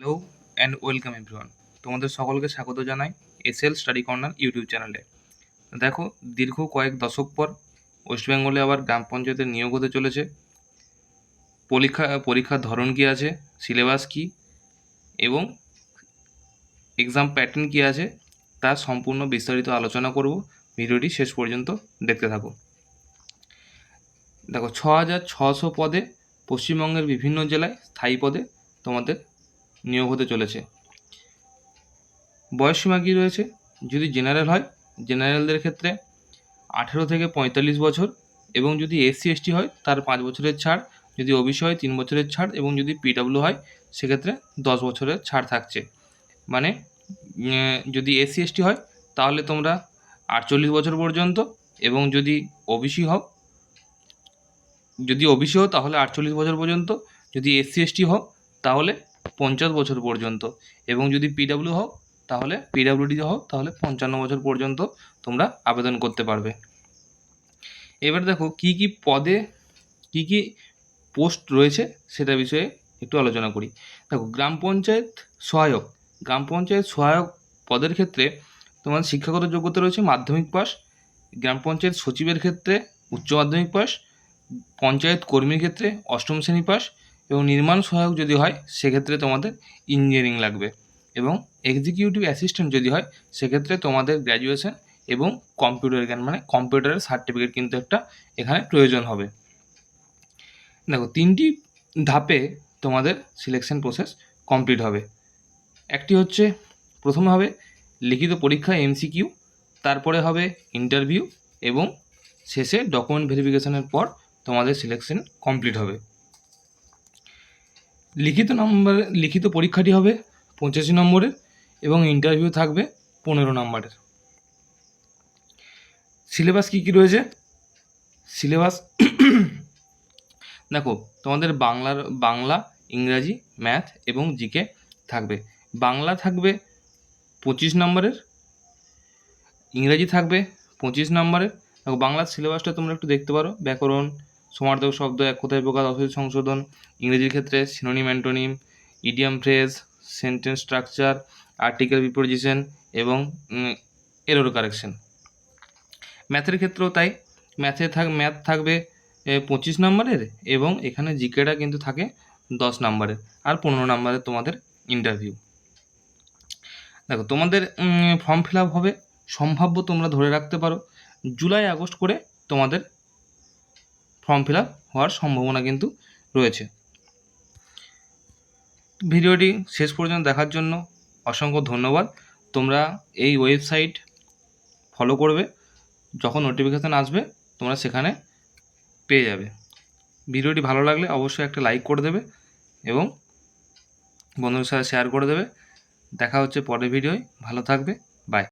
Hello and welcome everyone. তোমাদের সকলকে স্বাগত জানাই এসএল স্টাডি কর্নার ইউটিউব চ্যানেলে। দেখো, দীর্ঘ কয়েক দশক পর ওয়েস্ট বেঙ্গলে আবার গ্রাম পঞ্চায়েতের নিয়োগ হতে চলেছে। পরীক্ষার ধরন কী আছে, সিলেবাস কী এবং এক্সাম প্যাটার্ন কী আছে তার সম্পূর্ণ বিস্তারিত আলোচনা করব। ভিডিওটি শেষ পর্যন্ত দেখতে থাকো। দেখো, 6,600 পদে পশ্চিমবঙ্গের বিভিন্ন জেলায় স্থায়ী পদে তোমাদের নিয়োগ হতে চলেছে। বয়সসীমা কী রয়েছে? যদি জেনারেল হয়, জেনারেলদের ক্ষেত্রে 18 থেকে 45 বছর, এবং যদি এসসি এসটি হয় তার 5 বছরের ছাড়, যদি ওবিসি হয় 3 বছরের ছাড়, এবং যদি পিডাব্লিউ হয় সেক্ষেত্রে 10 বছরের ছাড় থাকছে। মানে যদি এসসি এসটি হয় তাহলে তোমরা 48 বছর পর্যন্ত, এবং যদি ওবিসি হও তাহলে 48 বছর পর্যন্ত, যদি এসসি এসটি হও তাহলে 50 বছর পর্যন্ত, এবং যদি পিডাব্লিউ হও তাহলে পিডাব্লিউডি হও তাহলে 55 বছর পর্যন্ত তোমরা আবেদন করতে পারবে। এবার দেখো কী কী পদে কী কী পোস্ট রয়েছে সেটা বিষয়ে একটু আলোচনা করি। দেখো, গ্রাম পঞ্চায়েত সহায়ক পদের ক্ষেত্রে তোমার শিক্ষাগত যোগ্যতা রয়েছে মাধ্যমিক পাস। গ্রাম পঞ্চায়েত সচিবের ক্ষেত্রে উচ্চ মাধ্যমিক পাস, পঞ্চায়েত কর্মীর ক্ষেত্রে 8ম শ্রেণী পাস, এবং নির্মাণ সহায়ক যদি হয় সেক্ষেত্রে তোমাদের ইঞ্জিনিয়ারিং লাগবে, এবং এক্সিকিউটিভ অ্যাসিস্ট্যান্ট যদি হয় সেক্ষেত্রে তোমাদের গ্র্যাজুয়েশন এবং কম্পিউটার জ্ঞান মানে কম্পিউটারের সার্টিফিকেট কিন্তু একটা এখানে প্রয়োজন হবে। দেখো, 3টি ধাপে তোমাদের সিলেকশন প্রসেস কমপ্লিট হবে। একটি হচ্ছে, প্রথমে হবে লিখিত পরীক্ষা এমসিকিউ, তারপরে হবে ইন্টারভিউ, এবং শেষে ডকুমেন্ট ভেরিফিকেশনের পর তোমাদের সিলেকশন কমপ্লিট হবে। লিখিত পরীক্ষাটি হবে 85 নম্বরের, এবং ইন্টারভিউ থাকবে 15 নম্বরের। সিলেবাস কী কী রয়েছে? সিলেবাস দেখো, তোমাদের বাংলা, ইংরাজি, ম্যাথ এবং জিকে থাকবে। বাংলা থাকবে 25 নম্বরের, ইংরাজি থাকবে 25 নম্বরের। দেখো, বাংলার সিলেবাসটা তোমরা একটু দেখতে পারো। ব্যাকরণ, সমার্থক শব্দ, এক কথায় প্রকাশ, অর্থ সংশোধন। ইংরেজির ক্ষেত্রে synonym, antonym, idiom phrase, sentence structure, article preposition এবং এরর কারেকশন। ম্যাথের ক্ষেত্রেও তাই। ম্যাথ থাকবে 25 নম্বরের, এবং এখানে জিকেটা কিন্তু থাকে 10 নম্বরের, আর 15 নম্বরের তোমাদের ইন্টারভিউ। দেখো, তোমাদের ফর্ম ফিল আপ হবে সম্ভাব্য, তোমরা ধরে রাখতে পারো, জুলাই আগস্ট করে তোমাদের ফর্ম ফিল আপ হওয়ার সম্ভাবনা কিন্তু রয়েছে। ভিডিওটি শেষ পর্যন্ত দেখার জন্য অসংখ্য ধন্যবাদ। তোমরা এই ওয়েবসাইট ফলো করবে, যখন নোটিফিকেশান আসবে তোমরা সেখানে পেয়ে যাবে। ভিডিওটি ভালো লাগলে অবশ্যই একটা লাইক করে দেবে এবং বন্ধুদের সাথে শেয়ার করে দেবে। দেখা হচ্ছে পরের ভিডিওয়। ভালো থাকবে। বাই।